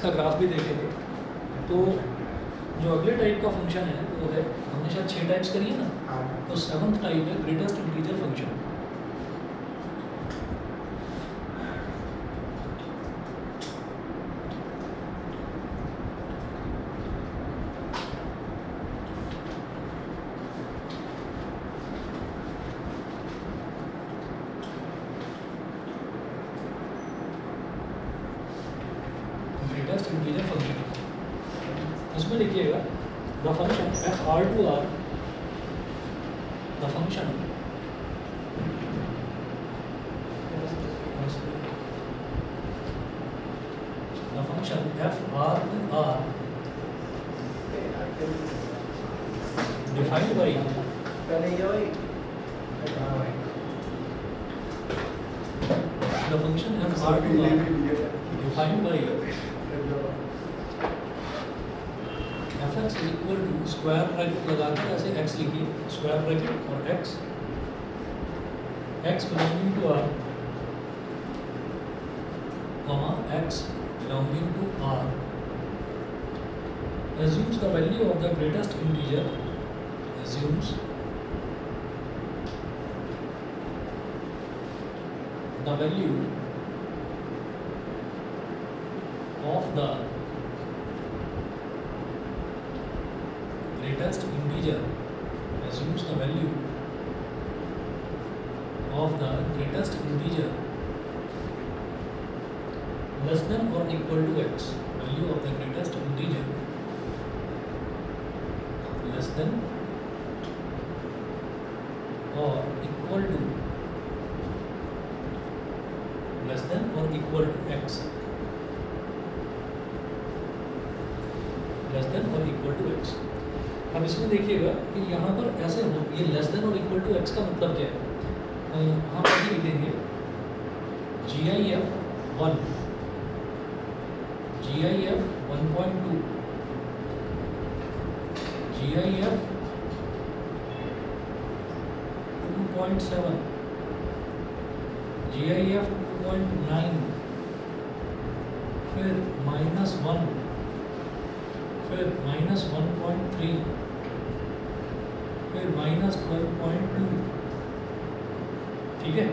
इसका ग्राफ भी देखेंगे। तो जो अगले टाइप का फंक्शन है वो है, हमने शायद 6 टाइप्स करिए ना, तो 7th टाइप है greatest integer function. Greatest integer function, इसमें लिखिएगा the function F R to R, the function F R to R defined by the function f r to r defined by fx is equal to square bracket लगाकर ऐसे x लिखिए, square bracket और x belonging to r comma x belonging to r assumes the value of the greatest integer, assumes the value of the greatest integer, assumes the value of the greatest integer less than or equal to x, value of the greatest integer less than or equal to less than or equal to x, less than or equal to x। अब इसमें देखिएगा कि यहाँ पर ऐसे हो, ये less than और इक्वल टू एक्स का मतलब क्या है। हम ऐसे लिखेंगे GIF 1, GIF 1.2, GIF 2.7, GIF 2.9, फिर -1, फिर -1.3, फिर -12.2, ठीक है।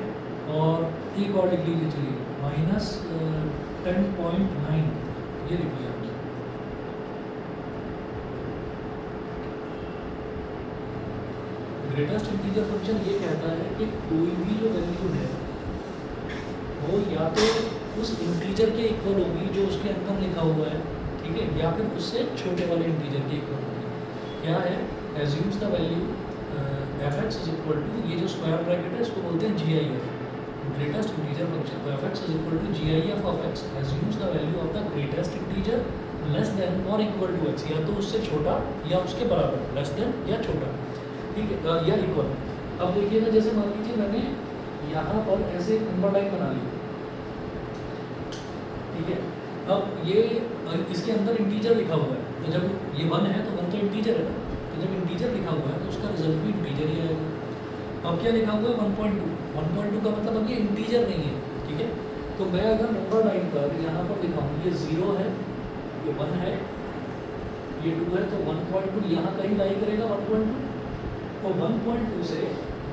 और एक और लिख लीजिए, चलिए -10.9, ये लिख लिया हमने। ग्रेटेस्ट इंटीजर फंक्शन ये कहता है कि कोई भी जो वैल्यू है वो या तो उस इंटीजर के इक्वल होगी जो उसके अंदर लिखा हुआ है, ठीक है, या फिर उससे छोटे वाले इंटीजर के इक्वल होगी। क्या है, assumes the value fx is equal to, ये जो स्क्वायर ब्रैकेट है इसको बोलते हैं GIF, ग्रेटेस्ट इंटीजर फंक्शन। तो fx is equal to GIF of x assumes the value of the greatest integer less than और इक्वल टू x, या तो उससे छोटा या उसके बराबर, लेस देन या छोटा, ठीक है, या इक्वल। अब देखिएगा, जैसे मान लीजिए मैंने यहाँ पर ऐसे एक नंबर लाइन बना ली, ठीक है। अब ये इसके अंदर इंटीजर लिखा हुआ है, तो जब ये 1 है तो 1 तो इंटीजर है ना, तो जब इंटीजर लिखा हुआ है तो उसका रिजल्ट भी इंटीजर ही आएगा। अब क्या लिखा हुआ है 1.2, 1.2 का मतलब अब ये इंटीजर नहीं है, ठीक है। तो मैं अगर नंबर लाइन पर यहाँ पर दिखाऊँ, ये 0 है, ये 1 है, ये 2 है, तो 1.2 यहाँ कहीं लाई करेगा 1.2, तो 1.2 से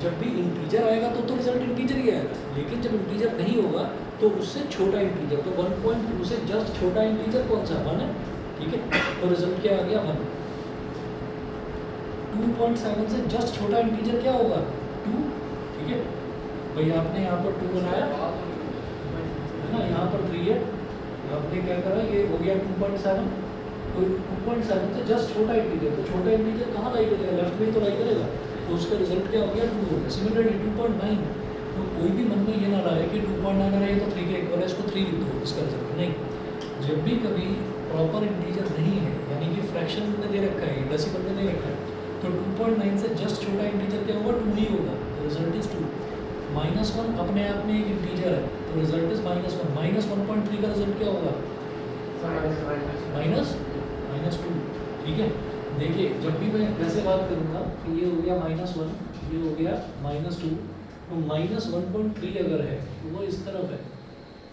जब भी इंटीजर आएगा तो रिजल्ट इंटीजर ही आएगा, लेकिन जब इंटीजर नहीं होगा तो उससे छोटा इंटीजर, तो 1.2 से जस्ट छोटा इंटीजर कौन सा, 1 है, ठीक है। तो रिजल्ट क्या आ गया, 1। 2.7 से जस्ट छोटा इंटीजर क्या होगा, 2, ठीक है। भाई आपने यहाँ पर 2 बनाया है ना, यहाँ पर 3 है, आपने क्या करा, ये हो गया 2.7, तो 2.7 से जस्ट छोटा इंटीजर, तो छोटा इंटीजर कहाँ लाई करेगा, लेफ्ट में ही तो लाई करेगा, तो उसका रिजल्ट क्या हो गया, 2 हो गया। सिमिलरली 2.9, तो कोई भी मन में ये ना लाए कि 2.9 रहे तो 3 के इक्वल है, इसको 3 लिख दो, इसका रिजल्ट नहीं। जब भी कभी प्रॉपर इंटीजर नहीं है, यानी कि फ्रैक्शन में दे रखा है, डेसिमल में दे रखा है, तो 2.9 से जस्ट छोटा इंटीजर क्या होगा, 2 ही होगा, तो रिजल्ट इज 2। -1 अपने आप में एक इंटीजर है, तो रिजल्ट इज -1। -1.3 का रिजल्ट क्या होगा, -2, ठीक है। देखिए, जब भी मैं वैसे बात करूँगा कि ये हो गया -1, ये हो गया -2, तो -1.3 अगर है तो वो इस तरफ है,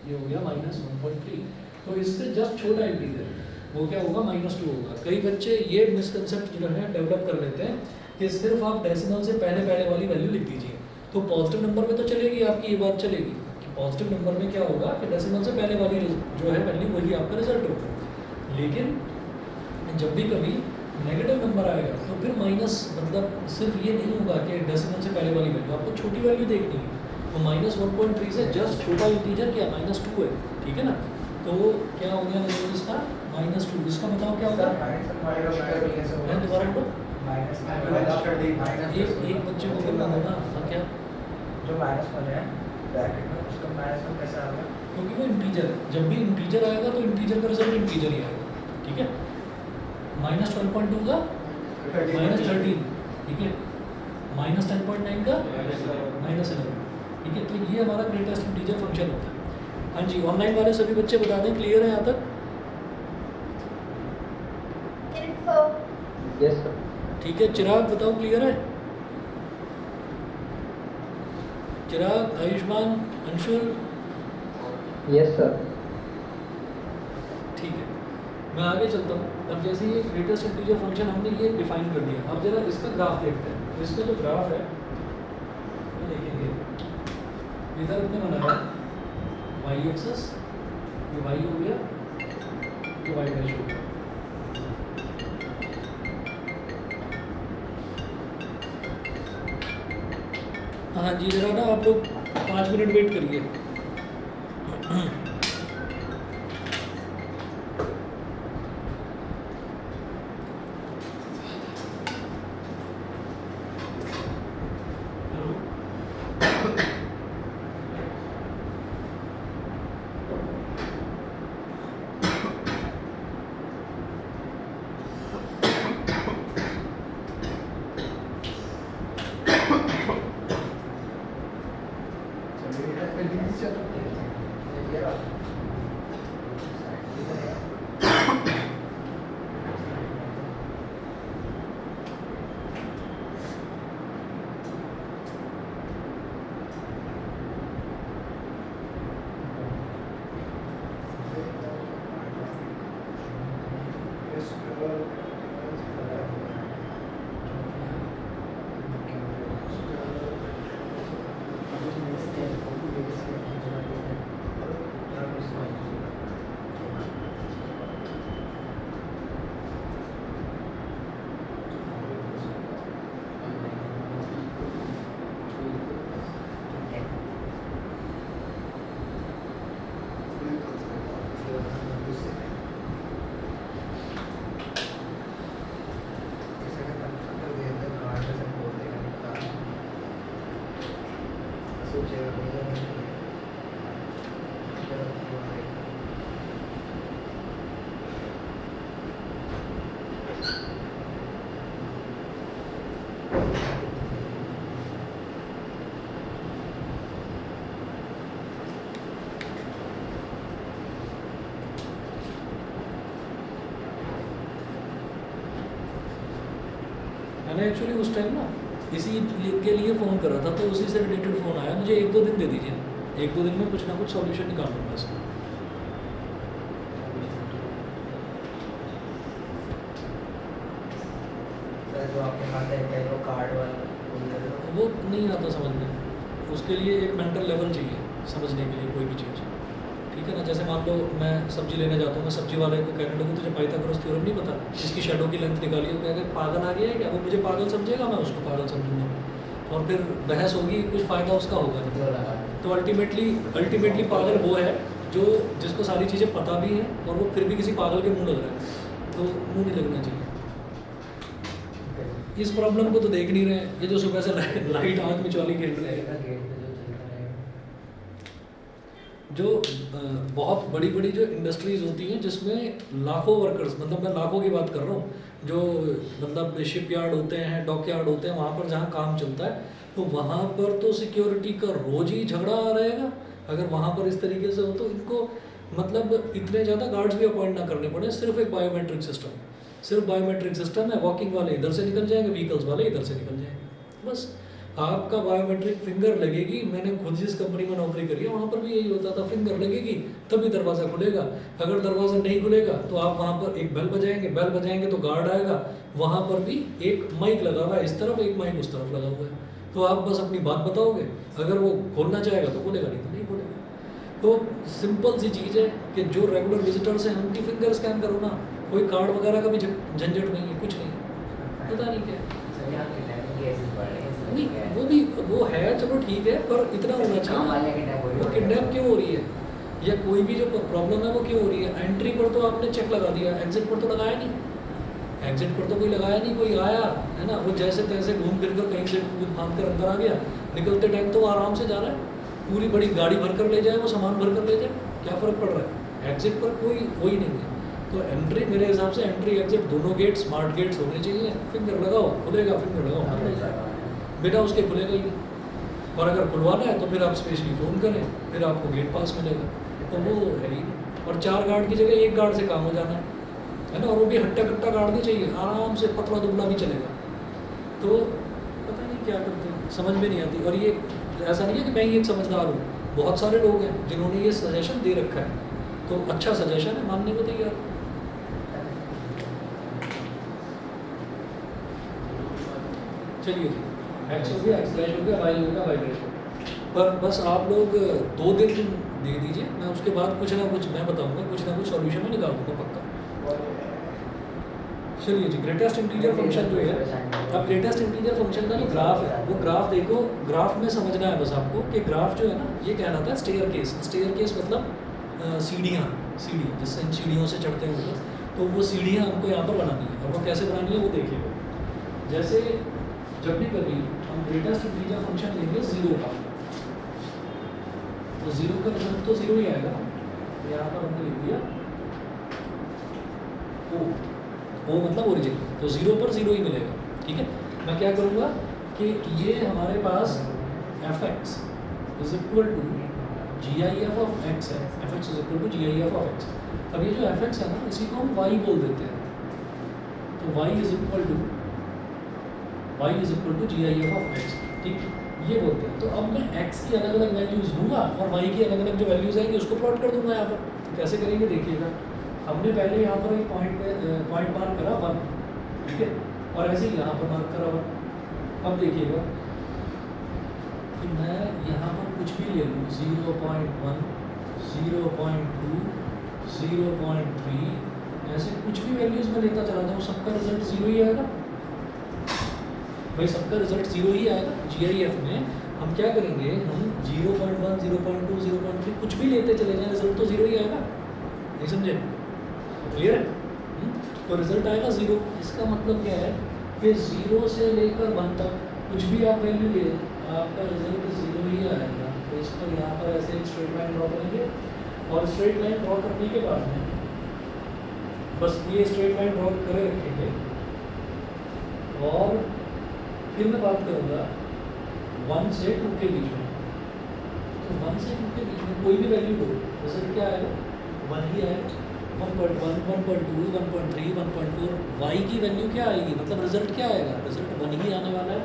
ये हो गया -1.3। तो इससे जस्ट छोटा इंटीजर वो क्या होगा -2 होगा। कई बच्चे ये मिसकंसेप्ट जो है डेवलप कर लेते हैं कि सिर्फ आप डेसिमल से पहले पहले वाली वैल्यू लिख दीजिए तो पॉजिटिव नंबर में तो चलेगी आपकी ये बात चलेगी कि पॉजिटिव नंबर में क्या होगा कि डेसिमल से पहले वाली जो है वैल्यू वही आपका रिजल्ट होगा। लेकिन जब भी कभी नेगेटिव नंबर आएगा तो फिर माइनस मतलब सिर्फ ये नहीं होगा कि डेसिमल से पहले वाली वैल्यू, आपको छोटी वैल्यू देखनी है। तो -1.3 से जस्ट छोटा इंटीजर क्या -2 है, ठीक है ना। तो क्या हो गया मतलब इसका -2, इसका बताओ क्या होगा। दोबारा बोलो, एक बच्चे को करना होगा क्या जो -1 है ब्रैकेट में उसका -1 कैसे आ गया, क्योंकि वो इंटीजर है। जब भी इंटीजर आएगा तो इंटीजर का रिजल्ट इंटीजर ही आएगा, ठीक है। -12.2 का -13, ठीक है। -10.9 का -11, ठीक है। तो ये हमारा ग्रेटेस्ट इंटीजर फंक्शन होता है। हाँ जी, ऑनलाइन वाले सभी बच्चे बता दें, क्लियर है यहाँ तक? Yes sir. ठीक है, चिराग बताओ क्लियर है? चिराग, आयुष्मान, अंशुल? Yes sir. ठीक है, मैं आगे चलता हूँ। अब जैसे ये ग्रेटेस्ट इंटीजर फंक्शन हमने ये डिफाइन कर दिया, अब जरा इसका ग्राफ देखते हैं। तो इसका जो ग्राफ है वो देखेंगे, इधर हमने बनाया y एक्सेस, ये y हो गया, ये y डैश हो गया। हाँ जी, जरा ना आप लोग 5 मिनट वेट करिए। मैंने एक्चुअली उस टाइम ना इसी के लिए फ़ोन करा था, तो उसी से रिलेटेड फ़ोन आया। मुझे 1-2 दिन दे दीजिए, 1-2 दिन में कुछ ना कुछ सॉल्यूशन निकाल लूँगा इसका। जो आपके पास है वो कार्ड वाला वो नहीं आता समझ में, उसके लिए एक मेंटल लेवल चाहिए समझने के लिए कोई भी चीज़, ठीक है ना। जैसे मान लो मैं सब्जी लेने जाता हूँ, मैं सब्जी वाले को कहने लगूँ तुझे पाइथागोरस थ्योरम नहीं पता, इसकी शैडो की लेंथ निकालिए, तो अगर पागल आ गया है क्या, वो मुझे पागल समझेगा, मैं उसको पागल समझूंगा, और फिर बहस होगी, कुछ फ़ायदा उसका होगा नहीं। तो अल्टीमेटली पागल वो है जो जिसको सारी चीज़ें पता भी हैं और वो फिर भी किसी पागल के मुँह लग रहा है, तो मुँह नहीं लगना चाहिए। इस प्रॉब्लम को तो देख नहीं रहे हैं, ये जो सुबह से लाइट आँख में चौली खेल रहे हैं, जो बहुत बड़ी बड़ी जो इंडस्ट्रीज़ होती हैं जिसमें लाखों वर्कर्स, मतलब मैं लाखों की बात कर रहा हूँ, जो मतलब शिपयार्ड होते हैं, डॉकयार्ड होते हैं, वहाँ पर जहाँ काम चलता है, तो वहाँ पर तो सिक्योरिटी का रोज ही झगड़ा रहेगा। अगर वहाँ पर इस तरीके से हो तो इनको मतलब इतने ज़्यादा गार्ड्स भी अपॉइंट ना करने पड़े, सिर्फ एक बायोमेट्रिक सिस्टम है, वॉकिंग वाले इधर से निकल जाएंगे, व्हीकल्स वाले इधर से निकल जाएंगे, बस आपका बायोमेट्रिक फिंगर लगेगी। मैंने खुद जिस कंपनी में नौकरी करी है वहाँ पर भी यही होता था, फिंगर लगेगी तभी दरवाज़ा खुलेगा। अगर दरवाज़ा नहीं खुलेगा तो आप वहाँ पर एक बेल बजाएंगे तो गार्ड आएगा। वहाँ पर भी एक माइक लगा हुआ है इस तरफ, एक माइक उस तरफ लगा हुआ है, तो आप बस अपनी बात बताओगे, अगर वो खोलना चाहेगा तो खोलेगा, नहीं तो नहीं खोलेगा। तो सिंपल सी चीज़ है कि जो रेगुलर विजिटर्स हैं उनकी फिंगर स्कैन करो ना, कोई कार्ड वगैरह का भी झंझट नहीं है, कुछ नहीं है, पता नहीं क्या है। सर यहाँ किडनैपिंग केसेस बढ़ रहे हैं सर, नहीं क्या है? वो भी वो है, चलो ठीक है, पर इतना होना काम चाहिए वाले ना, किडनैप हो रही वो है। किडनैप क्यों हो रही है, या कोई भी जो प्रॉब्लम है वो क्यों हो रही है। एंट्री पर तो आपने चेक लगा दिया, एग्जिट पर तो लगाया नहीं, एग्जिट पर तो कोई लगाया नहीं, कोई आया है ना, वो जैसे तैसे घूम फिर कर कहीं से कूद फांद कर अंदर आ गया, निकलते टाइम तो वो आराम से जा रहा है, पूरी बड़ी गाड़ी भर कर ले जाए, वो सामान भर कर ले जाए, क्या फ़र्क पड़ रहा है। एग्जिट पर कोई हो ही नहीं है। तो एंट्री मेरे हिसाब से एंट्री एग्जिट दोनों गेट स्मार्ट गेट्स होने चाहिए, फिंगर लगाओ खुलेगा, फिंगर लगाओ हाँ, खुल सर, जाएगा, बिना उसके खुलेगा ही नहीं। और अगर खुलवाना है तो फिर आप स्पेशली फ़ोन करें, फिर आपको गेट पास मिलेगा, तो वो है ही नहीं। और 4 गार्ड की जगह 1 गार्ड से काम हो जाना है ना, और वो भी हट्टा कट्टा गार्ड नहीं चाहिए, आराम से पतला दुबला भी चलेगा। तो पता नहीं क्या करते हैं, समझ में नहीं आती। और ये ऐसा नहीं है कि मैं ही एक समझदार हूँ, बहुत सारे लोग हैं जिन्होंने ये सजेशन दे रखा है, तो अच्छा सजेशन है, मानने को तैयार। चलिए जी, एक्स हो गया, एक्सलैश हो गया, वाई हो गया, वाइब्रेशन। पर बस आप लोग 2 दिन दे दीजिए, मैं उसके बाद कुछ ना कुछ मैं बताऊंगा, कुछ ना कुछ सॉल्यूशन में निकाल दूंगा पक्का। चलिए जी, ग्रेटेस्ट इंटीजर फंक्शन जो है, अब ग्रेटेस्ट इंटीजर फंक्शन का जो ग्राफ है, वो ग्राफ देखो, ग्राफ में समझना है बस आपको कि ग्राफ जो है ना, ये कहलाता है स्टेयर केस। स्टेयर केस मतलब सीढ़ियाँ, जिससे हम सीढ़ियों से चढ़ते हैं ऊपर, तो वो सीढ़ियाँ हमको यहाँ पर बनानी है, और वो कैसे बनानी है वो देखिएगा। जैसे जब भी कभी हम ग्रेटेस्ट इंटीजर फंक्शन लेंगे 0 का, तो 0 का रिजल्ट तो 0 ही आएगा। यहाँ पर हमने लिख दिया ओ मतलब ओरिजिन, तो 0 पर 0 ही मिलेगा, ठीक है। मैं क्या करूँगा कि ये हमारे पास fx is equal to GIF of x है, fx is equal to GIF of x। अब ये जो fx है ना, इसी को हम y बोल देते हैं, तो y is equal to GIF of x, ठीक, ये बोलते हैं। तो अब मैं x की अलग अलग वैल्यूज़ लूँगा और y की अलग अलग जो वैल्यूज़ आएंगी उसको प्लॉट कर दूंगा यहाँ पर। तो कैसे करेंगे देखिएगा, हमने पहले यहाँ पर एक पॉइंट मार्क करा 1, ठीक है, और ऐसे ही यहाँ पर मार्क करा 1। अब देखिएगा कि मैं यहाँ पर कुछ भी ले लूँ, 0.1, 0.2, 0.3, ऐसे कुछ भी वैल्यूज़ में लेता चला जाऊँ, सबका रिजल्ट 0 ही आएगा भाई, सबका रिजल्ट 0 ही आएगा। GIF में हम क्या करेंगे, हम 0.1, 0.2, 0.3 कुछ भी लेते चले जाएं, रिजल्ट तो 0 ही आएगा, नहीं समझे, क्लियर है। तो रिजल्ट आएगा 0। इसका मतलब क्या है कि 0 से लेकर 1 तक कुछ भी आप वैल्यू ले, आपका रिजल्ट 0 ही आएगा। तो इस पर यहाँ पर ऐसे एक स्ट्रेट लाइन ड्रॉ करेंगे, और स्ट्रेट लाइन ड्रॉ करने के बाद में बस ये स्ट्रेट लाइन ड्रॉ करे रखेंगे, और फिर मैं बात करूँगा 1 से 2 के बीच में। तो 1 से 2 के बीच में कोई भी वैल्यू हो, रिजल्ट क्या आएगा, 1 ही आएगा। 1.1, 1.2, 1.3, 1.4, y की वैल्यू क्या आएगी, मतलब रिजल्ट क्या आएगा, रिजल्ट 1 ही आने वाला है।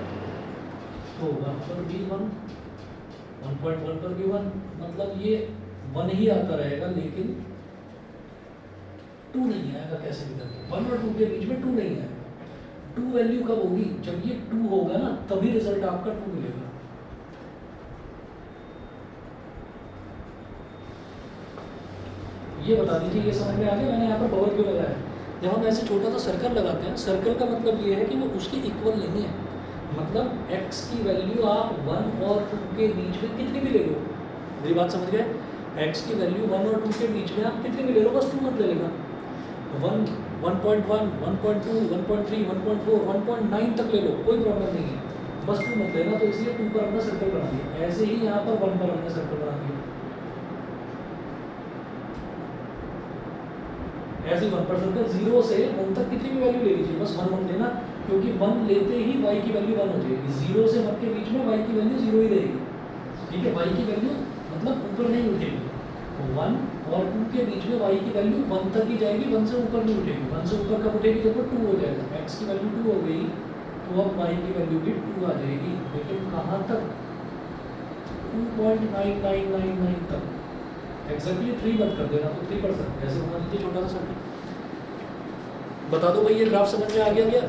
तो 1 पर भी 1, 1.1 पर भी 1, मतलब ये 1 ही आता रहेगा, लेकिन 2 नहीं आएगा कैसे भी करके। 1 और 2 के बीच में 2 नहीं आएगा। 2 वैल्यू कब होगी, जब ये 2 होगा ना, तभी रिजल्ट आपका 2 मिलेगा। ये बता दीजिए, ये समझ में आ गया मैंने यहाँ पर बबल क्यों लगाया है। जब हम ऐसे छोटा सा सर्कल लगाते हैं, सर्कल का मतलब ये है कि वो उसके इक्वल नहीं है, मतलब x की वैल्यू आप 1 और 2 के बीच में कितनी भी ले लो, मेरी बात समझ गए, x की वैल्यू 1 और 2 के बीच में आप कितनी भी ले लो, बस 2 मत ले लेना। 1, 1.1, 1.2, 1.3, 1.4, 1.9 तक ले लो, कोई प्रॉब्लम नहीं है, बस 2 मत लेना। तो इसलिए 2 पर हमने सर्कल बना दिया, ऐसे ही यहाँ पर 1 पर हमने सर्कल बना दिया, ऐसे 1 पर सर्कल। 0 से 1 तक कितनी भी वैल्यू ले लीजिए, बस 1 मत लेना, क्योंकि 1 लेते ही y की वैल्यू 1 हो जाएगी। 0 से 1 के बीच में y की वैल्यू 0 ही रहेगी, ठीक है, y की वैल्यू मतलब ऊपर नहीं उठेगी। 1 और 2 के बीच में y की वैल्यू 1 तक ही जाएगी, 1 से ऊपर नहीं उठेगी। 1 से ऊपर कब उठेगी, जब वो 2 हो जाएगा। x की वैल्यू 2 हो गई तो अब y की वैल्यू भी 2 आ जाएगी, लेकिन कहाँ तक? 2.9999 तक। एग्जैक्टली 3 मत कर देना, तो 3%, ऐसे बना दीजिए छोटा सा सर्कल। बता दो भाई ये ग्राफ समझ में आ गया क्या?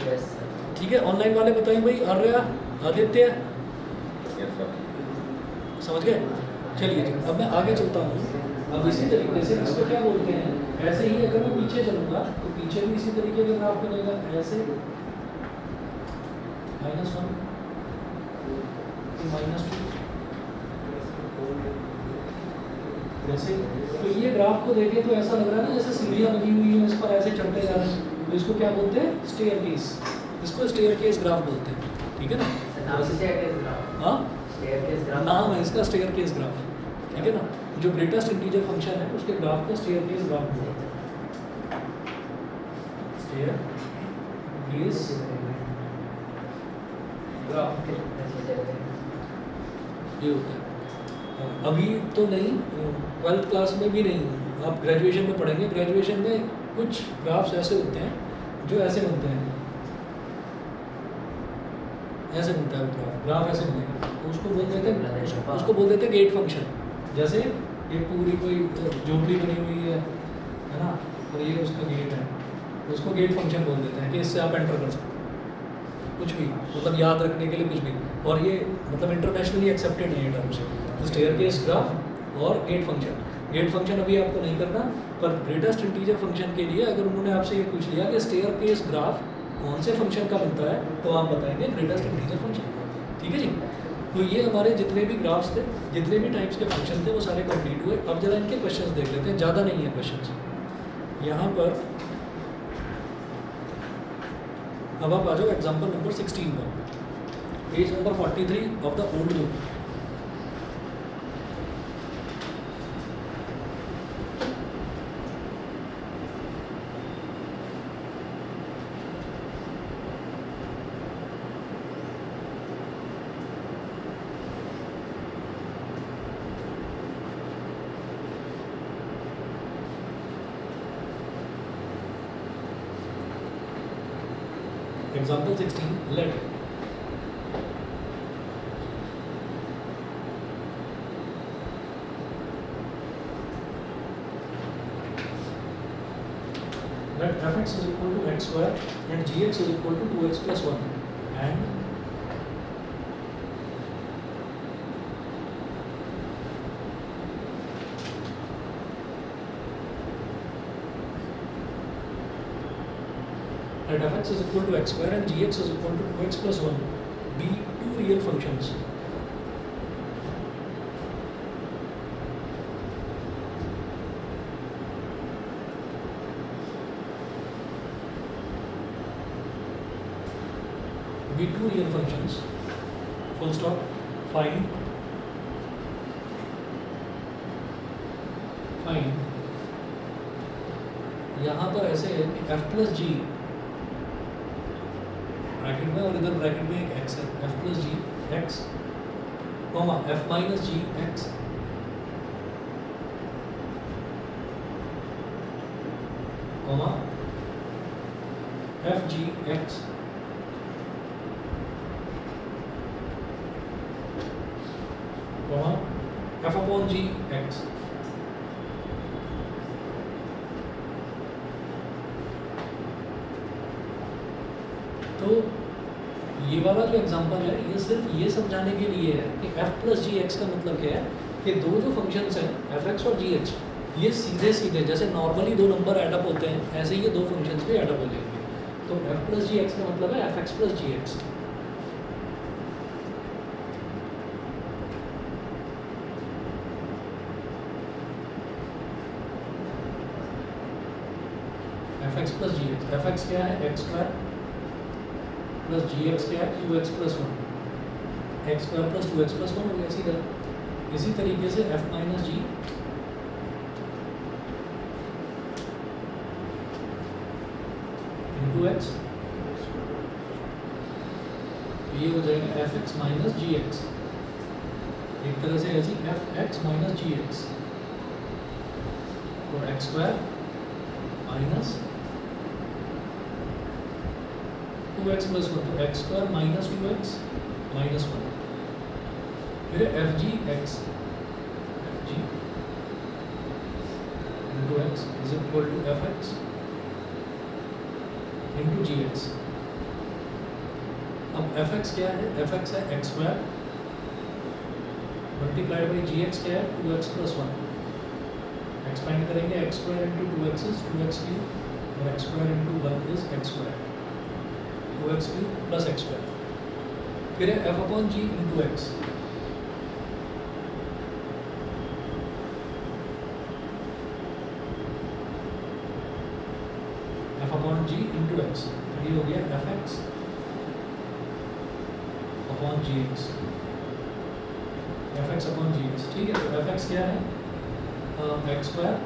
Yes, sir. ठीक है, ऑनलाइन वाले बताएं भाई, आर्या, आदित्य, समझ गए? चलिए जी, अब मैं आगे चलता हूँ। अब इसी तरीके से इसको क्या बोलते हैं, ऐसे ही अगर मैं पीछे चलूँगा तो पीछे भी इसी तरीके का ग्राफ बनेगा, ऐसे -1 -2 जैसे। तो ये ग्राफ को देखें तो ऐसा लग रहा है ना जैसे सीढ़ियाँ बनी हुई हैं, इस पर ऐसे चढ़ते जा रहे हैं, तो इसको क्या बोलते हैं? Stair case. इसको स्टेयर केस ग्राफ बोलते हैं, ठीक है ना? नाम staircase graph. हाँ, Staircase graph. नाम है इसका स्टेयर केस ग्राफ, ठीक है ना? जो ग्रेटेस्ट इंटीजर फंक्शन है उसके ग्राफ को स्टेयर केस ग्राफ बोलते हैं। स्टेयर केस ग्राफ ये होता है। अभी तो नहीं, 12th क्लास में भी नहीं, आप ग्रेजुएशन में पढ़ेंगे। ग्रेजुएशन में कुछ ग्राफ्स ऐसे होते हैं जो ऐसे बनते हैं, ऐसे बनता है ग्राफ, ग्राफ ऐसे बनेगा, तो उसको बोल देते हैं, उसको बोल देते हैं गेट फंक्शन। जैसे ये पूरी कोई झोपड़ी बनी हुई है ना, और ये उसका गेट है, उसको गेट फंक्शन बोल देते हैं कि इससे आप एंटर कर सकते हो कुछ भी, मतलब याद रखने के लिए कुछ भी। और ये मतलब इंटरनेशनली एक्सेप्टेड है ये टर्म्स, स्टेयर केस ग्राफ और गेट फंक्शन। गेट फंक्शन अभी आपको नहीं करना, पर ग्रेटेस्ट इंटीजर फंक्शन के लिए अगर उन्होंने आपसे ये पूछ लिया कि स्टेयर केस ग्राफ कौन से फंक्शन का बनता है, तो आप बताएंगे ग्रेटेस्ट इंटीजर फंक्शन, ठीक है जी। तो ये हमारे जितने भी ग्राफ्स थे, जितने भी टाइप्स के फंक्शन थे, वो सारे कंप्लीट हुए। अब जरा इनके क्वेश्चंस देख लेते हैं, ज़्यादा नहीं है क्वेश्चंस यहाँ पर। अब आप आ जाओ एग्जाम्पल नंबर 16 पर, page number 43 of the old book. Example 16, let fx is equal to x square and gx is equal to 2x plus 1 and let fx is equal to x square and gx is equal to 2x plus 1 be two real functions. Be two real functions. Full stop. Find यहाँ पर ऐसे है कि f plus g bracket में, और इधर bracket में एक x है, f plus g x comma f minus g x comma f g x comma f upon g x। तो ये वाला जो एग्जांपल है ये सिर्फ ये समझाने के लिए है कि f प्लस जी एक्स का मतलब क्या है कि दो जो फंक्शंस हैं एफ एक्स और जी एक्स, ये सीधे सीधे जैसे नॉर्मली दो नंबर एडअप होते हैं, ऐसे ही ये दो फंक्शंस भी एडअप हो जाएंगे। तो f प्लस जी एक्स का मतलब है एफ एक्स प्लस जी एक्स। एफ एक्स प्लस जी एक्स, एफ एक्स क्या है एक्स स्क्वायर प्लस जी एक्स क्या है 2x plus 1, x square plus 2x plus 1 हो गया सीधा। इसी तरीके से f माइनस जी इंटू एक्स, ये हो जाएगा एफ एक्स माइनस जी एक्स। एक तरह से ऐसी एफ एक्स माइनस जी एक्स और x square minus 2 2x plus one, तो x square minus 2x minus one, फिर f g x into x is equal to f x into g x. अब f x क्या है? F x है x square multiplied by g x क्या है? 2x plus one. Expand करेंगे x square into 2x is 2x cube और x square into one is x square, 2x cube plus x square, फिर है f upon g into x. F upon g into x, तो ये हो गया F x upon जी x, F x upon जी x. ठीक है, तो एफ एक्स क्या है? एक्स स्क्वायर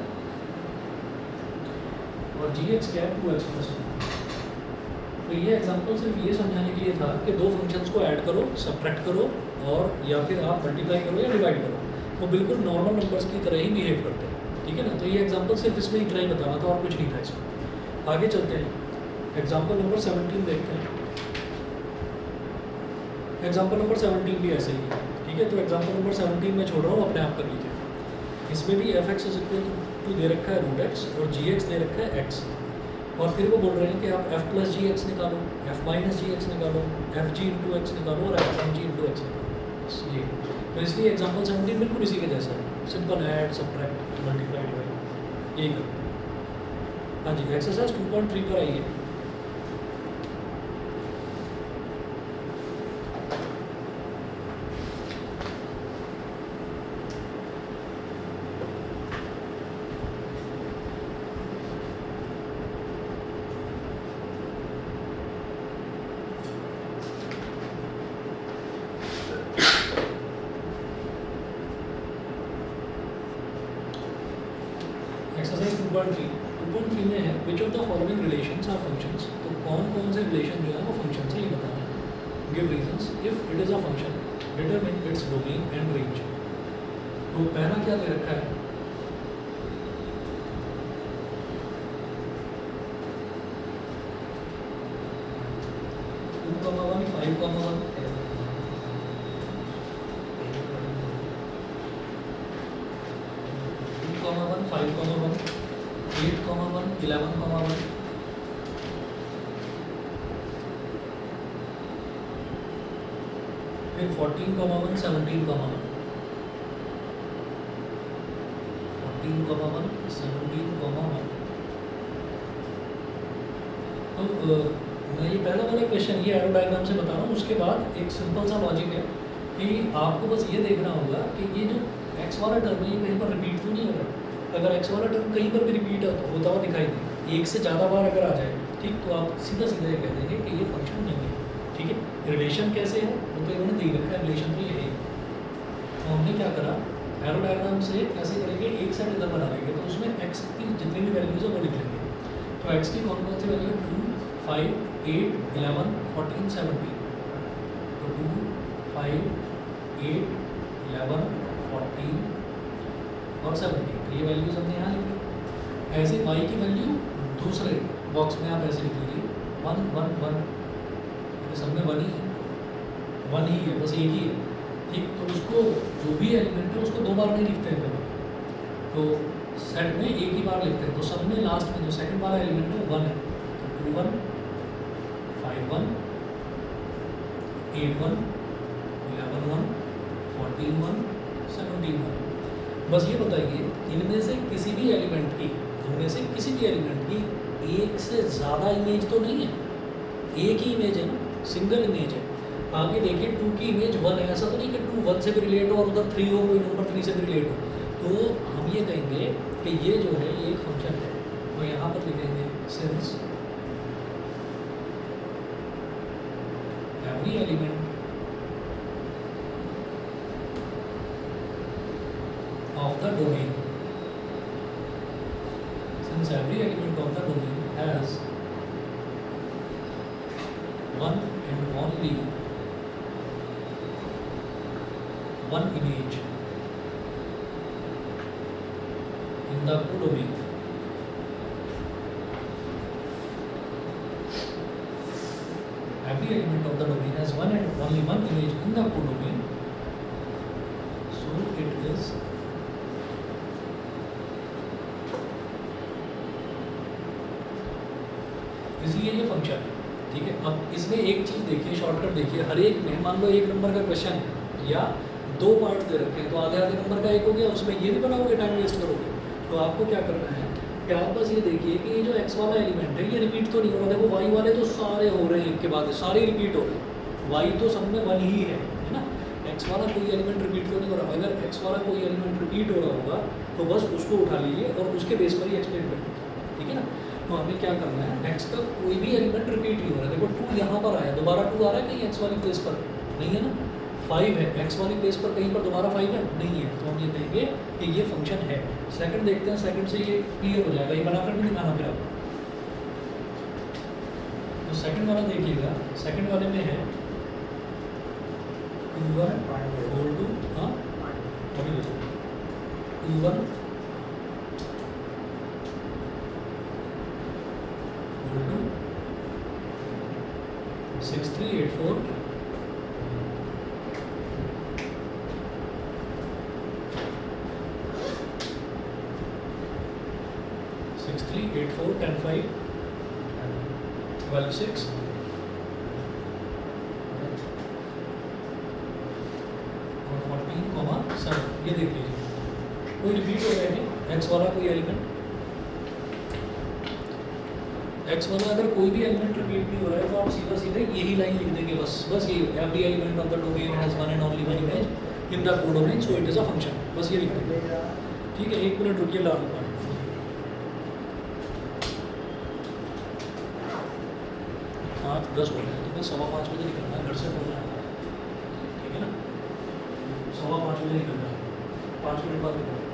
और जी एक्स क्या है? 2x plus one. तो ये एग्जांपल सिर्फ ये समझाने के लिए था कि दो फंक्शंस को ऐड करो, सब्ट्रैक्ट करो और या फिर आप मल्टीप्लाई करो या डिवाइड करो, वो बिल्कुल नॉर्मल नंबर्स की तरह ही बिहेव करते हैं। ठीक है ना, तो ये एग्जांपल सिर्फ इसमें इतना ही बताना था और कुछ नहीं था इसमें। आगे चलते हैं, एग्जाम्पल नंबर 17 देखते हैं। एग्जाम्पल नंबर 17 भी ऐसे ही है। ठीक है, तो एग्जाम्पल नंबर 17 में छोड़ रहा हूँ, अपने आप कर लीजिए। इसमें भी f x is equal to दे रखा है रूट एक्स और जी एक्स दे रखा है एक्स, और फिर वो बोल रहे हैं कि आप एफ प्लस जी एक्स निकालो, एफ माइनस जी एक्स निकालो, एफ जी इंटू एक्स निकालो और एफ वन जी इंटू एक्स निकालो। ये तो इसलिए एग्जाम्पल 17 बिल्कुल इसी के जैसा है, simple add subtract multiply divide, यही करो। हाँ जी, एक्सरसाइज 2.3 पर आइए। एक्सरसाइज 2.3 में है which of the following relations are functions. तो कौन कौन से रिलेशन जो है वो फंक्शन से, ये बताना है। Give reasons if it is a function, determine its domain and range. तो पहला क्या दे रखा है? Two comma one, 5 comma one, 5 comma 1, 8 comma 1, 11 comma 1, फिर 14 कॉमा 1, 17 कॉमा 1, 14 कॉमा 1, 17 कॉमा 1। तो मैं ये पहला वाला क्वेश्चन ये एरो डायग्राम से बता रहा हूँ, उसके बाद एक सिंपल सा लॉजिक है कि आपको बस ये देखना होगा कि ये जो एक्स वाला टर्म है ये कहीं पर रिपीट तो नहीं हो रहा। अगर एक्स वाला टर्म कहीं पर भी रिपीट होता हुआ दिखाई दे, एक से ज़्यादा बार अगर आ जाए, ठीक, तो आप सीधा सीधा ये कह देंगे कि ये फंक्शन नहीं है। ठीक है, रिलेशन कैसे है वो तो इन्होंने दे रखा है, रिलेशन तो ये है। तो हमने क्या करा, एरो डायग्राम से कैसे करेंगे, एक साइड इधर बना लेंगे, तो उसमें एक्स की जितनी भी वैल्यूज है वो लिख लेंगे। तो एक्स की कौन कौन सी वैल्यू? 2, 5, 8, 11, 14, 17। तो 2, 5, 8, 11, 14 और 17, ये वैल्यूज हमने यहाँ लिखी। ऐसे y की वैल्यू दूसरे बॉक्स में आप ऐसे लिख लीजिए 1, 1, 1, सब में 1 ही है, 1 ही है, बस एक ही है। ठीक, तो उसको जो भी एलिमेंट है उसको 2 बार नहीं लिखते हैं पहले, तो सेट में एक ही बार लिखते हैं। तो सब में लास्ट में जो सेकंड वाला एलिमेंट है 1 है, तो 2, 1, 5, 1, 8, 1, 11, 1, 14, 1, 17, 1। बस ये बताइए इनमें से किसी भी एलिमेंट की एक से ज़्यादा इमेज तो नहीं है, एक ही इमेज है ना, सिंगल इमेज है। आगे देखिए 2 की इमेज 1 है, ऐसा तो नहीं कि 2 1 से भी रिलेट हो और उधर 3 हो, कोई नंबर 3 से भी रिलेट हो। तो हम ये कहेंगे कि ये जो है ये एक फंक्शन है, तो यहाँ पर लिखेंगे since every element of the domain, since every element of the domain has one and only one image in the codomain, every element of the domain has one and only one image in the codomain, so it is इसलिए ये function है। ठीक है, अब इसमें एक चीज़ देखिए, shortcut देखिए, हर एक में मान लो एक नंबर का क्वेश्चन है या दो पार्ट दे रखे हैं, तो आधे आधे नंबर का एक हो गया, उसमें ये भी बनाओगे, टाइम वेस्ट करोगे। तो आपको क्या करना है कि आप बस ये देखिए कि ये जो x वाला एलिमेंट है ये रिपीट तो नहीं हो रहा। देखो y वाले तो सारे हो रहे हैं, एक के बाद सारे रिपीट हो रहे हैं, y तो सब में वन ही है ना। x वाला कोई एलिमेंट रिपीट तो नहीं हो रहा। अगर x वाला कोई एलिमेंट रिपीट हो रहा होगा तो बस उसको उठा लीजिए और उसके बेस पर ही एक्सप्लेन कर दीजिए। ठीक है ना। तो हमें क्या करना है, x का कोई भी एलिमेंट रिपीट नहीं हो रहा है। देखो 2 यहाँ पर आया, दोबारा 2 आ रहा है कहीं x वाली प्लेस पर, नहीं है ना। 5 है, x वाली प्लेस पर कहीं पर दोबारा 5 है, नहीं है। तो हम ये कहेंगे कि ये फंक्शन है। सेकंड देखते हैं, सेकंड से ये क्लियर हो जाएगा, ये बनाकर भी दिखाना फिर आपको। तो सेकंड वाला देखिएगा, सेकंड वाले में है 2142, हाँ अभी देखो 21 6384 6384 105 126 और 14,7। ये देख लीजिए, कोई रिपीट हो गया है एक्स वाला कोई एलिमेंट, एक्स वाला अगर कोई भी एलिमेंट रिपीट नहीं हो रहा है तो आप सीधा सीधे यही लाइन लिख देंगे, बस ये every element of the domain has one and only one image in the codomain, so it is a function, बस ये लिख देंगे। ठीक है, 1 मिनट रुकिए, ला लूँगा। 7:10 हो रहे हैं, तो मैं 5:15 बजे निकलना है, घर से फोन आया। ठीक है ना, 5:15 बजे निकलना है, 5 मिनट बाद निकलना है।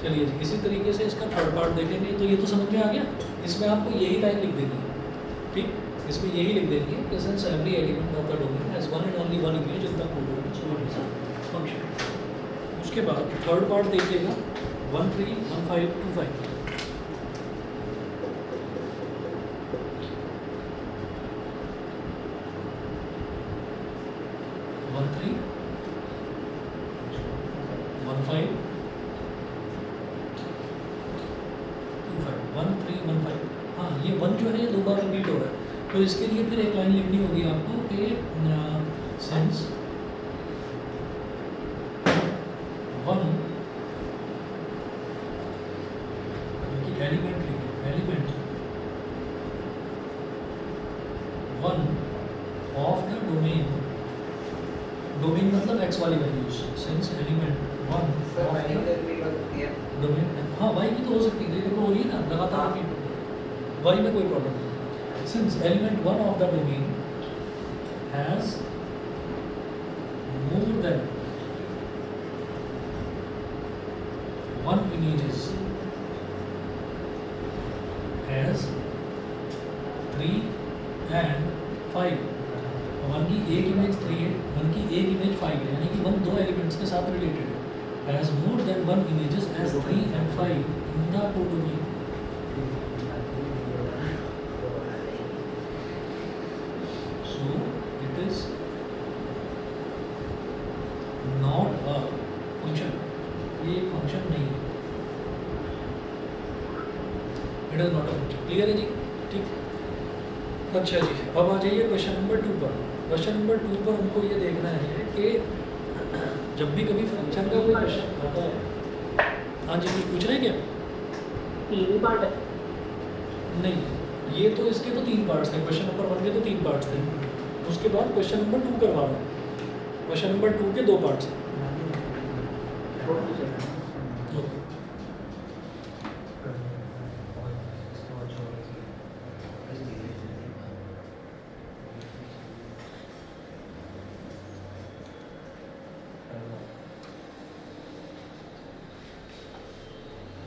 चलिए जी, इसी तरीके से इसका थर्ड पार्ट देखेंगे। तो ये तो समझ में आ गया, इसमें आपको यही लाइन लिख देनी है। ठीक, इसमें यही लिख देनी है कि since every element of the domain has one and only one image in the codomain, so it is a function. उसके बाद थर्ड पार्ट देखिएगा 131525। हाँ, ये 1 जो है ये 2 बार रिपीट हो रहा है, तो इसके लिए फिर एक लाइन लिखनी होगी आपको कि सिंस 1 एलिमेंट लिखे, element 1 of the domain, domain मतलब एक्स वाली values, since element 1 of the domain, हाँ वाई की तो हो सकती है, देखो हो रही है ना लगातार रिपीट हो, वाई में कोई प्रॉब्लम नहीं। Since element 1 of the domain has more than 1 images as 3 and 5, 1 की एक इमेज 3 है, 1 की एक इमेज 5 है, यानी कि 1 दो एलिमेंट्स के साथ रिलेटेड है. Has more than one images as 3 and 5 in the codomain. So it is not a function. ये एक फंक्शन नहीं है. It is not a function. Clear है जी? ठीक. अच्छा जी, अब आ जाइए क्वेश्चन नंबर 2 पर. क्वेश्चन नंबर 2 पर हमको ये देखना है कि जब भी कभी फंक्शन का कोई क्वेश्चन आता है. हाँ जी, कुछ पूछ रहे हैं क्या? तीन ही पार्ट है. नहीं, ये तो इसके तो 3 पार्ट्स थे. क्वेश्चन नंबर 1 के तो 3 पार्ट्स थे. उसके बाद क्वेश्चन नंबर 2 करवा रहा हूँ. क्वेश्चन नंबर 2 के 2 पार्ट्स हैं. ओके.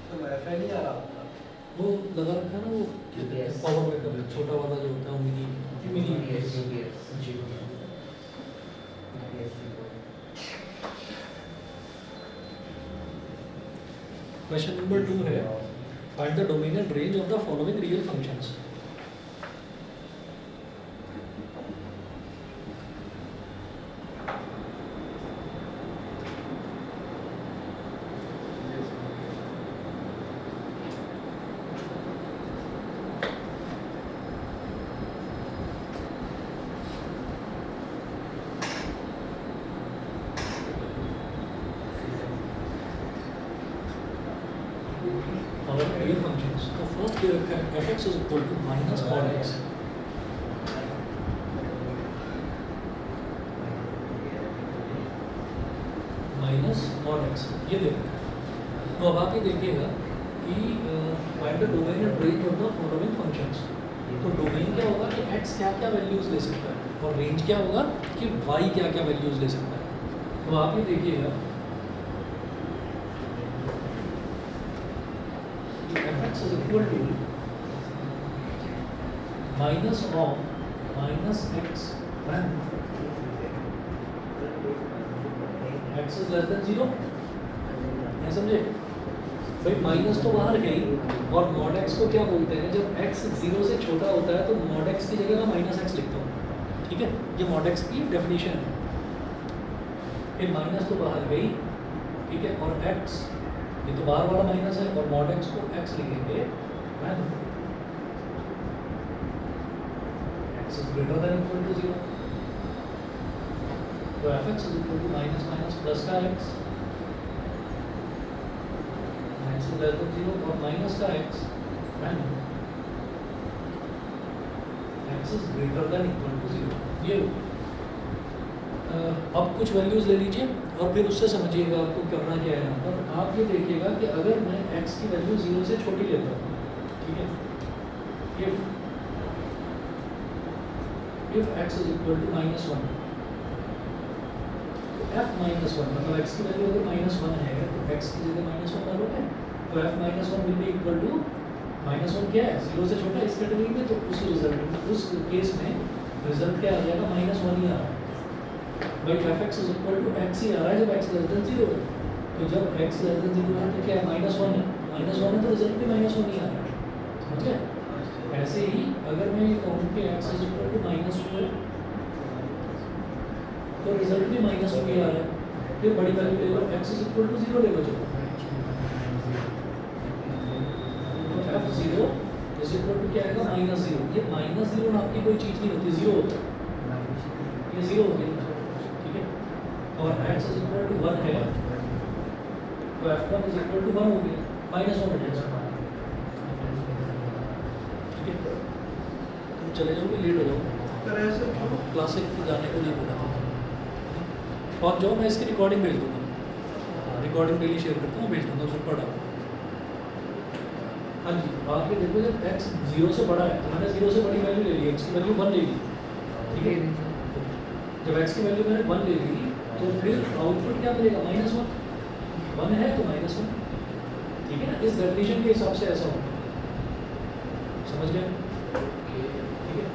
तो वाईफाई नहीं आ रहा आपका? वो लगा रखा है ना, वो UPS. पावर बैकअप छोटा वाला जो होता है वो मिनी UPS. जी. क्वेश्चन नंबर 2 है, find the domain and range of the following real functions. Our real functions. तो फर्स्ट ये रखा है f(x) is equal to minus mod x. Minus mod x ये दे रखा है. तो अब आप ये देखिएगा कि find the domain and range of the following functions. तो डोमेन क्या होगा कि x क्या क्या वैल्यूज ले सकता है, और रेंज क्या होगा कि y क्या क्या वैल्यूज ले सकता है. तो आप ये देखिएगा f(x) is equal to minus of minus x when x is less than 0. है समझे भाई? माइनस तो बाहर गई, और mod x को क्या बोलते हैं, जब x 0 से छोटा होता है तो mod x की जगह मैं माइनस एक्स लिखता हूँ. ठीक है, ये mod x की डेफिनेशन है. ये माइनस तो बाहर गई, ठीक है, और x ये तो बाहर वाला माइनस है, और mod x को x लिखेंगे x is greater than equal to 0. तो f(x) is equal to minus minus plus का x, x is less than 0, और माइनस का x and x is greater than equal to 0. ये अब कुछ वैल्यूज ले लीजिए और फिर उससे समझिएगा आपको करना क्या है यहाँ पर. आप ये देखिएगा कि अगर मैं x की वैल्यू 0 से छोटी लेता हूँ, ठीक है, if x is equal to -1, तो f -1 मतलब x की वैल्यू अगर -1 है तो x की जगह -1 डालोगे, तो f -1 will be equal to -1 क्या है, 0 से छोटा इस कैटेगरी में. तो उस रिजल्ट में, उस केस में रिजल्ट क्या आ जाएगा, -1 ही आ रहा है भाई. f(x) is equal to x ही आ रहा है जब x less than 0 है. तो जब x less than 0 है तो क्या है, -1 है. -1 है तो रिजल्ट भी -1 ही आ रहा है. समझ गए? ऐसे ही अगर मैं ये कहूँ कि x is equal to -2 है तो रिजल्ट भी -2 ही आ रहा है. फिर बड़ी वैल्यू ले लो, x is equal to 0 ले लो. चलो तो f(0) is equal to क्या आएगा, -0. ये -0 नाम की कोई चीज़ नहीं होती, 0 होता है. ये 0 हो गया, ठीक है, और x is equal to 1 है तो f(1) is equal to 1 हो गया, -1 हो जाएगा. ठीक है, तुम चले जाओगे, लेट हो जाओगे. क्लासिक को जाने को नहीं बोला था. और जो मैं इसकी रिकॉर्डिंग भेज दूँगा, रिकॉर्डिंग डेली शेयर करता हूँ, भेज दूँगा, उसको पढ़ा. हाँ जी, आप ये देखो जब x 0 से बड़ा है तो मैंने 0 से बड़ी वैल्यू ले ली, x की वैल्यू 1 ले ली. ठीक है, जब x की वैल्यू मैंने 1 ले ली तो फिर आउटपुट क्या मिलेगा, -1. 1 है तो -1. ठीक है ना, इस डेफिनेशन के हिसाब से ऐसा होगा. समझ गए? ठीक है,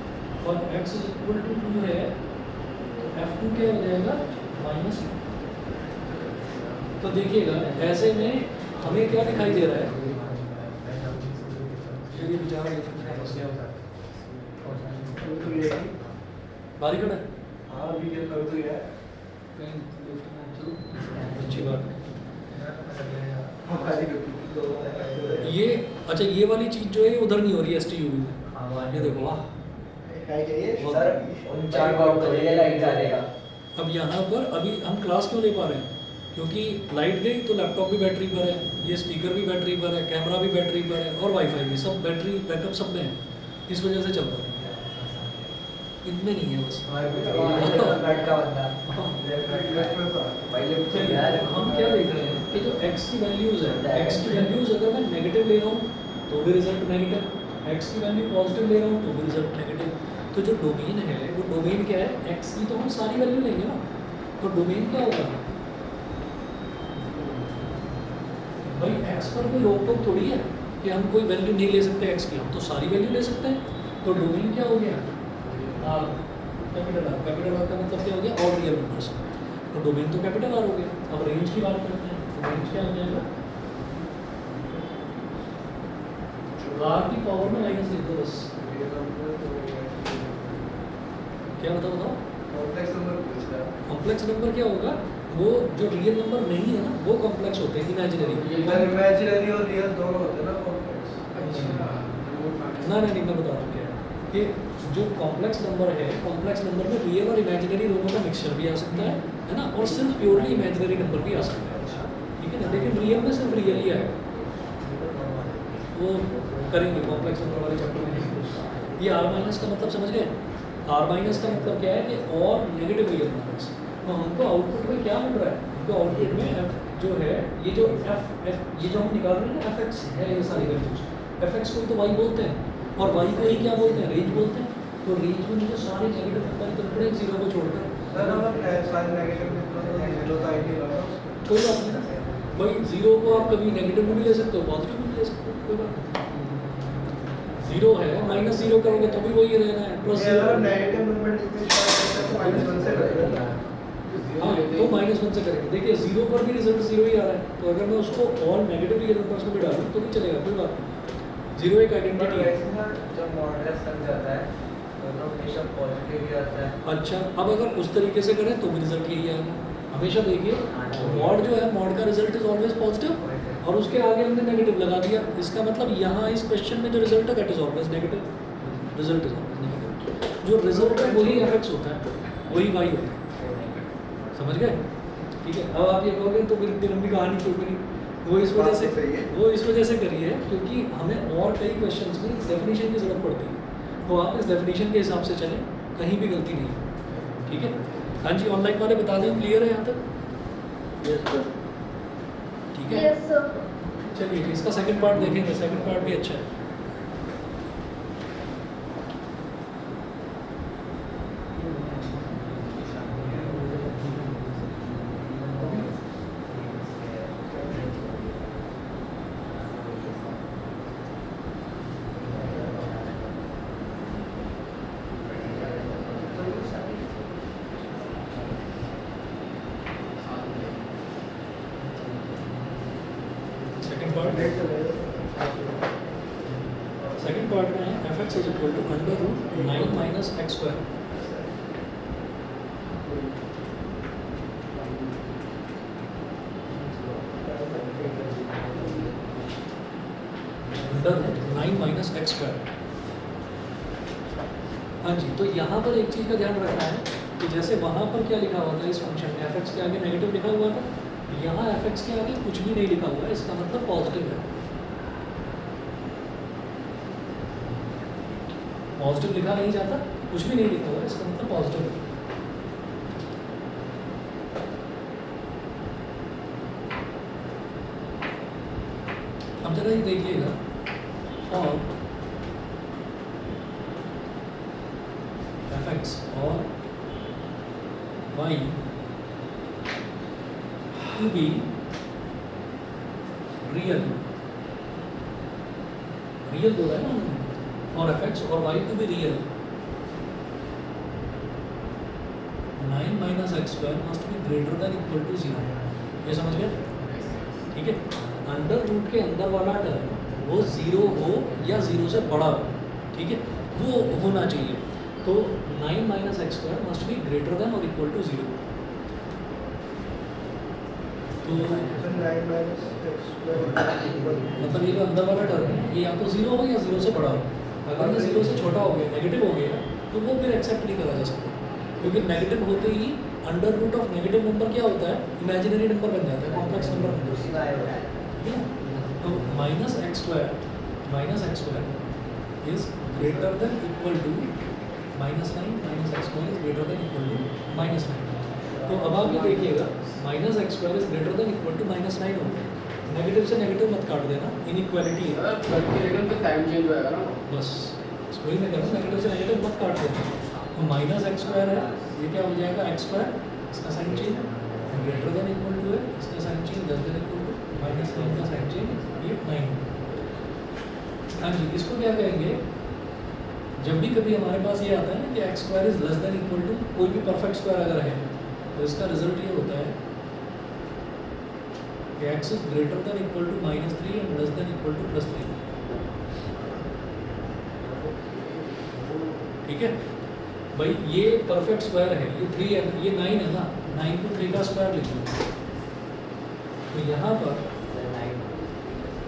और x is equal to 2 है F2 क्या हो जाएगा माइनस। तो देखिएगा ऐसे में हमें क्या दिखाई दे रहा है, चलिए विचार बारी खड़ा है कहीं अच्छी बात है। ये अच्छा ये वाली चीज जो है उधर नहीं हो रही है STUV में, ये देखो वाह। सर उन 4 को आउट करेगा, लाइट जाएगा। अब यहाँ पर अभी हम क्लास क्यों ले पा रहे हैं, क्योंकि लाइट गई तो लैपटॉप भी बैटरी पर है, ये स्पीकर भी बैटरी पर है, कैमरा भी बैटरी पर है और वाईफाई भी, सब बैटरी बैकअप सब में है, इस वजह से चल रहा है। इनमें नहीं है बस। लाइट का बंदा हाँ। पहले चलिए, यार हम क्या देख रहे हैं कि जो x की वैल्यूज है, x की वैल्यूज अगर मैं नेगेटिव ले रहा हूँ तो भी रिजल्ट नेगेटिव, x की वैल्यू पॉजिटिव ले रहा हूँ तो भी रिजल्ट नेगेटिव। तो जो डोमेन है वो डोमेन क्या है, x की तो हम सारी वैल्यू लेंगे ना, तो डोमेन क्या होगा भाई, x पर कोई रोक टोक थोड़ी है कि हम कोई वैल्यू नहीं ले सकते x की, हम तो सारी वैल्यू ले सकते हैं। तो डोमेन क्या हो गया, कैपिटल आर का मतलब क्या हो गया, ऑल रियल नंबर्स। तो डोमेन तो कैपिटल आर हो गया। अब रेंज की बात करते हैं, तो रेंज क्या हो जाएगा, आर की पावर में माइनस लिख दो बस। क्या बताओ कॉम्प्लेक्स नंबर क्या होगा, वो जो रियल नंबर नहीं है ना वो कॉम्प्लेक्स होते हैं, इमेजिनरी। इमेजिनरी और रियल दोनों होते हैं ना कॉम्प्लेक्स। ना नहीं मैं बता रहा हूँ क्या है कि जो कॉम्प्लेक्स नंबर है, कॉम्प्लेक्स नंबर में रियल और इमेजिनरी दोनों का मिक्सचर भी आ सकता है ना, और सिर्फ प्योरली इमेजिनरी नंबर भी आ सकता है, ठीक है ना। लेकिन रियल में सिर्फ रियल ही आएगा, वो करेंगे कॉम्प्लेक्स नंबर वाले चैप्टर में। ये आर माइनस का मतलब समझ गए, आर माइनस का मतलब क्या है कि और नेगेटिव रियल नंबर्स। तो हमको आउटपुट में क्या मिल रहा है, हमको आउटपुट में F जो है, ये जो ये जो हम निकाल रहे हैं ना fx है, ये सारी वैल्यूज fx को तो y बोलते हैं और y को ही क्या बोलते हैं, रेंज बोलते हैं। तो रेंज में मुझे सारे नेगेटिव नंबर करने हैं, जीरो को छोड़कर। सर हम सारे नेगेटिव जीरो का आईडी लगाओ। कोई बात नहीं ना भाई, जीरो को आप कभी नेगेटिव में भी ले सकते हो, पॉजिटिव में भी ले सकते हो, कोई बात नहीं। जीरो है माइनस जीरो करोगे तो भी वही रहना है, प्लस ये अगर नेगेटिव नंबर जितने -1 से करेगा। हाँ तो -1 से करेंगे। देखिए जीरो पर भी रिजल्ट जीरो ही आ रहा है, तो अगर मैं उसको ऑल नेगेटिव रियल नंबर्स में भी डालूँ तो भी चलेगा, कोई बात नहीं। जीरो एक आइडेंटिटी है। जब मॉडरेट लग जाता है तो हमेशा पॉजिटिव ही आता है। अच्छा, अब अगर उस तरीके से करें तो भी रिजल्ट यही आएगा। हमेशा देखिए मॉड जो है, मॉड का रिजल्ट इज ऑलवेज पॉजिटिव और उसके आगे हमने नेगेटिव लगा दिया, इसका मतलब यहाँ इस क्वेश्चन में जो रिजल्ट है that is always negative, result is always negative. जो रिजल्ट है वही एफएक्स होता है, वही वाई होता है, समझ गए? ठीक है। अब आप ये कहोगे तो फिर इतनी लंबी कहानी क्यों करी, वो इस वजह से करी है क्योंकि हमें और कई क्वेश्चंस में इस डेफिनेशन की जरूरत पड़ती है, तो आप इस डेफिनेशन के हिसाब से चलें, कहीं भी गलती नहीं है, ठीक है। हाँ जी, ऑनलाइन वाले बता दें, क्लियर है यहाँ तक? Yes sir. ठीक है, यस सर। चलिए इसका सेकंड पार्ट देखेंगे, सेकंड पार्ट भी अच्छा है। सेकंड पार्ट में है fx is equal to under root 9 minus x square. Under root 9 minus x square. हाँ जी, तो यहाँ पर एक चीज़ का ध्यान रखना है कि जैसे वहाँ पर क्या लिखा हुआ था इस फंक्शन में, fx के आगे नेगेटिव लिखा हुआ था, यहाँ fx के आगे कुछ भी नहीं लिखा हुआ है, इसका मतलब पॉजिटिव है। पॉजिटिव लिखा नहीं जाता, कुछ भी नहीं लिखा हुआ है, इसका मतलब पॉजिटिव है। अब जरा ये देखिएगा, और fx और y to be real बोला है ना उन्होंने, और fx और y to be real 9 minus x square must be greater than equal to 0। ये समझ गए? ठीक है, अंडर रूट के अंदर वाला टर्म वो 0 हो या 0 से बड़ा हो, ठीक है, वो होना चाहिए। तो 9 minus x square must be greater then और इक्वल टू 0। तो मतलब ये जो अंदर वाला टर्म है ये या तो 0 हो या 0 से बड़ा हो। अगर ये 0 से छोटा हो गया, नेगेटिव हो गया, तो वो फिर एक्सेप्ट नहीं करा जा सकता, क्योंकि नेगेटिव होते ही under root of negative number क्या होता है? इमेजिनरी नंबर बन जाता है, कॉम्प्लेक्स नंबर बन जाता है। ठीक है, तो minus x square is greater than equal to -9 minus x square is greater than equal to -9। तो अब आप ये देखिएगा, minus x square is greater than equal to -9 हो गया। नेगेटिव से नेगेटिव मत काट देना, इनइक्वालिटी है। टाइम चेंज होएगा ना, बस वही मैं कह रहा हूँ, नेगेटिव से नेगेटिव मत काट देना। तो माइनस एक्स स्क्वायर है, ये क्या हो जाएगा? एक्स स्क्वायर, इसका sign change greater than equal to है, इसका sign change less than equal to, -9 का साइन चेंज ये 9। हाँ जी, इसको क्या कहेंगे? जब भी कभी हमारे पास ये आता है ना कि x square is less than equal to कोई भी परफेक्ट स्क्वायर अगर है, तो इसका रिजल्ट ये होता है कि x is greater than equal to -3 and less than equal to +3। ठीक है भाई, ये परफेक्ट स्क्वायर है, ये 3 है, ये 9 है ना, 9 को 3 का स्क्वायर लिखो। तो यहाँ पर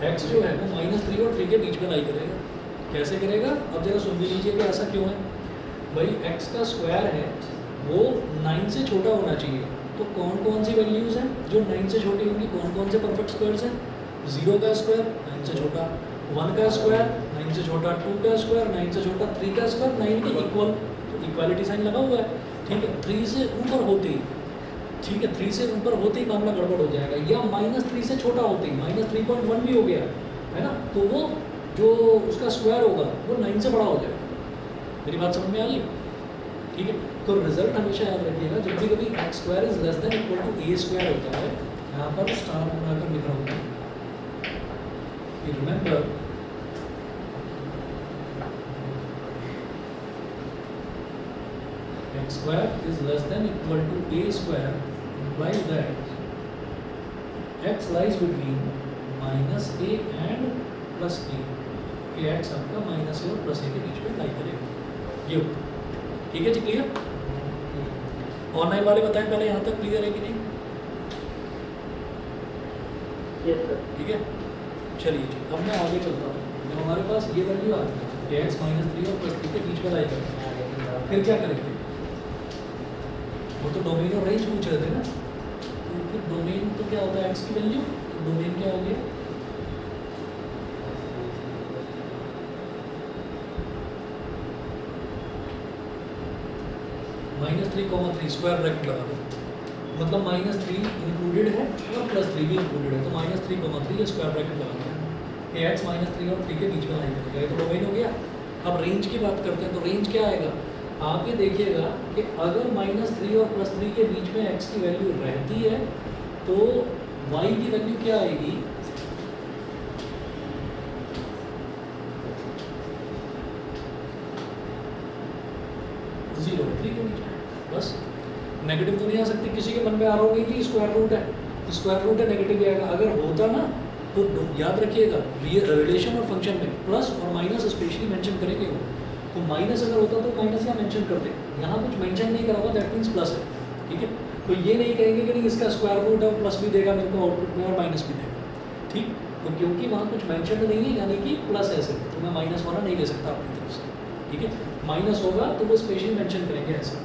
x जो है वो -3 और 3 के बीच में लाई करेगा। कैसे करेगा? अब जरा सुन भी लीजिए कि ऐसा क्यों है। भाई x का स्क्वायर है वो 9 से छोटा होना चाहिए, तो कौन कौन सी वैल्यूज़ हैं जो 9 से छोटी होंगी? कौन कौन से परफेक्ट स्क्वायर्स हैं? 0 का स्क्वायर 9 से छोटा, 1 का स्क्वायर 9 से छोटा, 2 का स्क्वायर 9 से छोटा, 3 का स्क्वायर 9 के इक्वल, तो इक्वालिटी साइन लगा हुआ है। ठीक है, 3 से ऊपर होते ही, ठीक है, 3 से ऊपर होते ही मामला गड़बड़ हो जाएगा, या -3 से छोटा होते ही, -3.1 भी हो गया है ना, तो वो जो उसका स्क्वायर होगा वो 9 से बड़ा हो जाएगा। मेरी बात समझ में आ गई? ठीक है, तो रिजल्ट हमेशा याद रखिएगा, जब भी कभी x square is less than equal to a square होता है, यहाँ पर स्टार बनाकर लिख रहा हूँ, remember x square is less than equal to a square implies that x lies between -a and +a। ये x आपका -a और +a के बीच में लाई करेगा। ये ठीक है जी, क्लियर? ऑनलाइन वाले बताएं पहले यहाँ तक क्लियर है कि नहीं? Yes sir. ठीक है, चलिए जी, अब मैं आगे चलता हूँ। जब हमारे पास ये वैल्यू आ गई x -3 और +3 के बीच में लाई करेगा, फिर क्या करेंगे? वो तो डोमेन और रेंज पूछ रहे थे ना, तो फिर डोमेन तो क्या होता है? x की वैल्यू, तो डोमेन क्या हो गया? -3, स्क्वायर ब्रैकेट लगा दो, मतलब -3 इंक्लूडेड है और +3 भी इंक्लूडेड है, तो -3, ये स्क्वायर ब्रैकेट लगा दिया। ये x -3 और 3 के बीच में लाई करेगा, ये तो डोमेन हो गया। अब रेंज की बात करते हैं, तो रेंज क्या आएगा? आप ये देखिएगा कि अगर -3 और +3 के बीच में x की वैल्यू रहती है, तो y की वैल्यू क्या आएगी? जीरो, 3 के बीच में, बस। नेगेटिव तो नहीं आ सकती, किसी के मन में आ रहा होगा कि स्क्वायर रूट है, स्क्वायर रूट है, नेगेटिव आएगा। अगर होता ना, तो याद रखिएगा रिलेशन और फंक्शन में प्लस और माइनस स्पेशली मेंशन करेंगे वो। तो माइनस अगर होता तो माइनस यहाँ मेंशन करते, यहाँ कुछ मेंशन नहीं करा होगा, दैट मीन्स प्लस है। ठीक है, तो ये नहीं कहेंगे कि नहीं इसका स्क्वायर रूट है, प्लस भी देगा मेरे को आउटपुट में और माइनस भी देगा। ठीक, तो क्योंकि वहाँ कुछ मेंशन नहीं है, यानी कि प्लस है सिर्फ, तो मैं माइनस वाला नहीं ले सकता अपनी तरफ से। ठीक है, माइनस होगा तो वो स्पेशली मेंशन करेंगे ऐसा।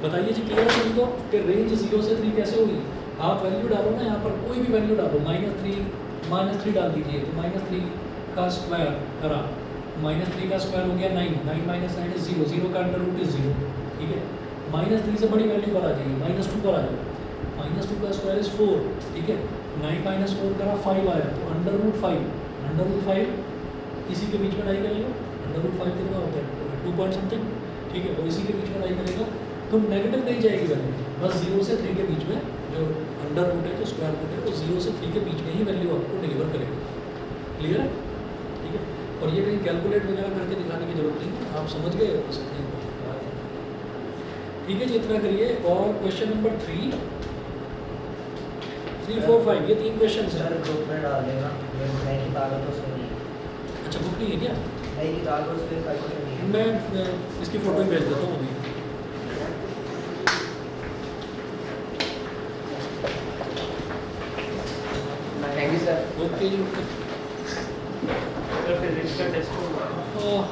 बताइए जी, क्लियर है सभी को कि रेंज 0 से 3 कैसे होगी? आप वैल्यू डालो ना, यहाँ पर कोई भी वैल्यू डालो, -3 डाल दीजिए, तो -3 का स्क्वायर करा, -3 का स्क्वायर हो गया 9, 9 - 9 इज 0, 0 का अंडर रूट इज 0। ठीक है, -3 से बड़ी वैल्यू पर आ जाइए, -2 पर आ जाओ, -2 का स्क्वायर इज 4। ठीक है, 9 - 4 करा 5 आया, तो अंडर रूट 5 इसी के बीच में लाई करेगा। अंडर रूट 5 कितना होता है? 2 पॉइंट समथिंग। ठीक है, वो इसी के बीच में लाई करेगा, तो नेगेटिव नहीं जाएगी वैल्यू, बस 0 से 3 के बीच में जो अंडर रूट है, जो स्क्वायर रूट है, वो 0 से 3 के बीच में ही वैल्यू आपको डिलीवर करेगा। क्लियर है? ठीक है, और ये कहीं कैलकुलेट वगैरह करके दिखाने की जरूरत नहीं है, आप समझ गए हो सकते हैं। ठीक है जी, इतना करिए। और क्वेश्चन नंबर 3 4 5 ये 3 क्वेश्चन सर हैं। ग्रुप में डाल देना, नई किताब है तो उसमें नहीं है। अच्छा बुक नहीं है क्या? नई किताब है उसमें पेपर में नहीं है। मैं इसकी फ़ोटो ही भेज देता हूँ अभी। Thank you sir. ओके जी, ओके। फिजिक्स का टेस्ट होगा। ओह